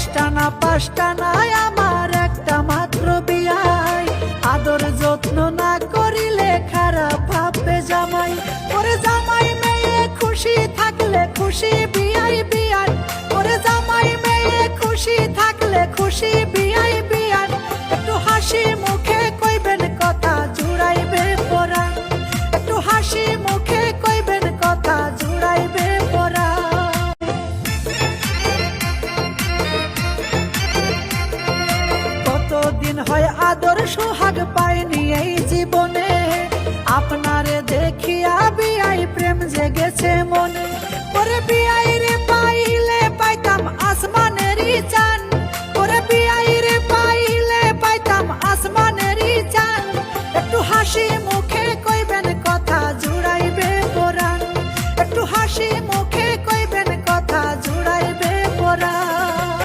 পাঁচটা না আমার একটা মাত্র বিয়াই, আদর যত্ন না করিলে খারাপ ভাববে জামাই। ওরে জামাই মেয়ে খুশি থাকলে খুশি বিয়াই বিয়াই, ওরে জামাই মেয়ে খুশি থাকলে খুশি বিয়াই বিয়াই। একটু হাসি মুখে কইবেন কথা জুড়াইবে পরাণ, একটু হাসি মুখে কইবেন কথা জুড়াইবে পরাণ। কতদিন হয় আদর সোহাগ পাইনি এই জীবনে, আপনারে দেখিয়া বিয়াই প্রেম জেগেছে মনে। ওরে বিয়াই